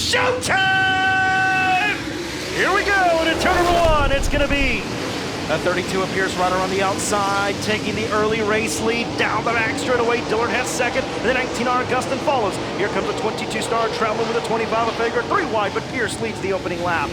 showtime! Here we go into turn number 1. It's going to be a 32 of Pierce Rider on the outside, taking the early race lead down the back straightaway. Dillard has second, and the 19R Gustin follows. Here comes a 22-star Troutman with a 25 of Fager, 3 wide, but Pierce leads the opening lap.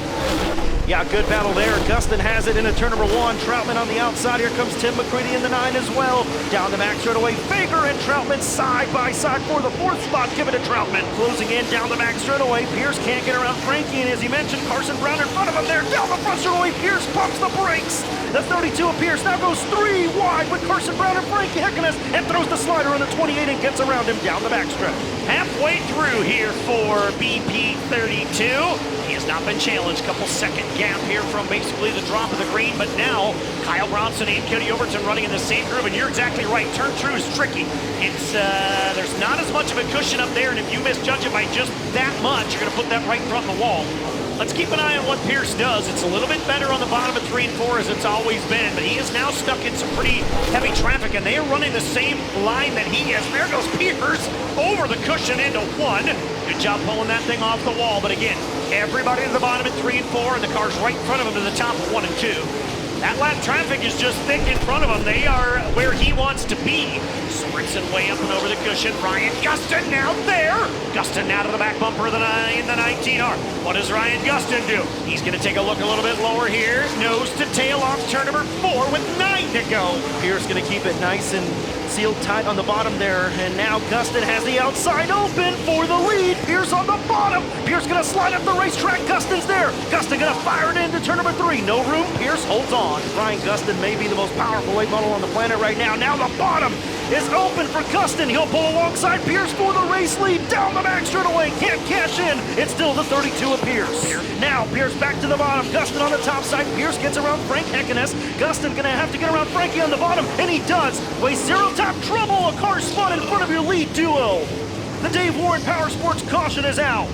Yeah, good battle there. Gustin has it into turn number 1. Troutman on the outside. Here comes Tim McCready in the 9 as well. Down the back straightaway. Fager and Troutman side by side for the 4th spot. Give it to Troutman. Closing in down the back straightaway. Pierce can't get around Frankie, and as he mentioned, Carson Brown in front of him there. Down the front straightaway. Pierce pumps the brakes. The 32 of Pierce now goes 3 wide with Carson Brown and Frankie Heckeness, and throws the slider on the 28 and gets around him down the backstretch. Halfway through here for BP32. He has not been challenged. Couple second gap here from basically the drop of the green, but now Kyle Bronson and Cody Overton running in the same groove, and you're exactly right. Turn true is tricky. It's there's not as much of a cushion up there, and if you misjudge it by just that much, you're going to put that right in front of the wall. Let's keep an eye on what Pierce does. It's a little bit better on the bottom of 3 and 4 as it's always been, but he is now stuck in some pretty heavy traffic, and they are running the same line that he is. There goes Pierce over the cushion into 1. Good job pulling that thing off the wall, but again, everybody to the bottom at 3 and 4, and the car's right in front of him to the top of 1 and 2. That lap traffic is just thick in front of him. They are where he wants to be. Sorensen way up and over the cushion. Ryan Gustin now there. Gustin now to the back bumper of the 19R. What does Ryan Gustin do? He's going to take a look a little bit lower here. Nose to tail off turn number 4 with 9 to go. Pierce going to keep it nice and sealed tight on the bottom there, and now Gustin has the outside open for the lead. Pierce on the bottom. Pierce going to slide up the racetrack. Gustin's there. Gustin going to fire it into turn number 3. No room. Pierce holds on. Ryan Gustin may be the most powerful late model on the planet right now. Now the bottom is open for Gustin. He'll pull alongside Pierce for the race lead. Down the back straightaway. Can't cash in. It's still the 32 of Pierce. Now Pierce back to the bottom. Gustin on the top side. Pierce gets around Frank Heckeness. Gustin going to have to get around Frankie on the bottom, and he does. Way zero top trouble. A car spun in front of your lead duo. The Dave Warren Power Sports caution is out.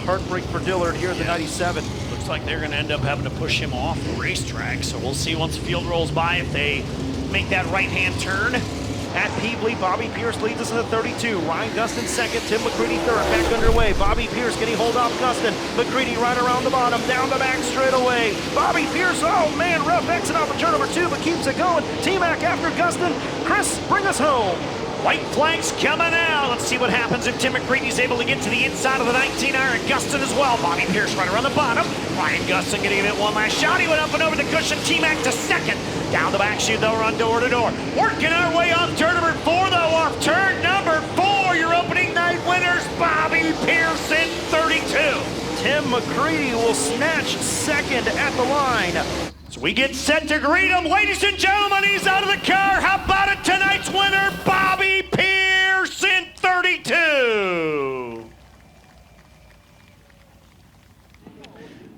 Heartbreak for Dillard here at the 97. Looks like they're going to end up having to push him off the racetrack, so we'll see once the field rolls by if they make that right-hand turn. At Pevely, Bobby Pierce leads us in the 32. Ryan Gustin second, Tim McCready third. Back underway. Bobby Pierce getting hold off Gustin. McCready right around the bottom, down the back straightaway. Bobby Pierce, oh man, rough exit off of turn number 2, but keeps it going. T-Mac after Gustin. Chris, bring us home. White flags coming out. Let's see what happens if Tim McCready's able to get to the inside of the 19R, and Gustin as well. Bobby Pierce right around the bottom. Ryan Gustin going to give it one last shot. He went up and over the cushion. T-Mac to second. Down the back chute, they'll run door to door. Working our way off turn number 4, though. Off turn number 4, your opening night winners, Bobby Pierce in 32. Tim McCready will snatch second at the line. So we get set to greet him. Ladies and gentlemen, he's out of the car. How about it? Tonight's winner, Bobby Pierce in 32.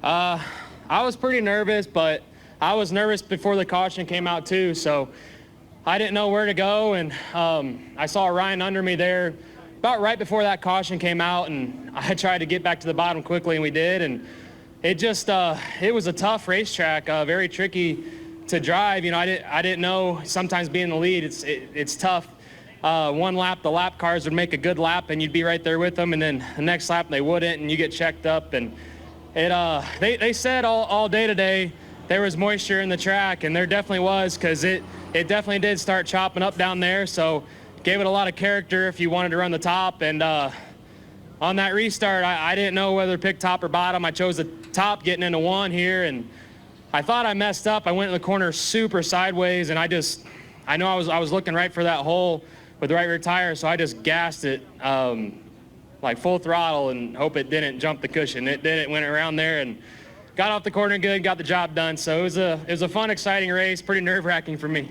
I was pretty nervous, but I was nervous before the caution came out too, so I didn't know where to go, and I saw Ryan under me there about right before that caution came out, and I tried to get back to the bottom quickly, and we did, and it just, it was a tough racetrack, very tricky to drive. You know, I didn't know, sometimes being the lead, it's tough. One lap, the lap cars would make a good lap, and you'd be right there with them, and then the next lap they wouldn't, and you get checked up, and they said all day today there was moisture in the track, and there definitely was, because it definitely did start chopping up down there, so gave it a lot of character if you wanted to run the top. And on that restart, I didn't know whether to pick top or bottom. I chose the top getting into 1 here, and I thought I messed up. I went in the corner super sideways, and I know I was looking right for that hole with the right rear tire, so I just gassed it like full throttle and hope it didn't jump the cushion. It did. It went around there and got off the corner good, got the job done. So it was a fun, exciting race, pretty nerve-wracking for me.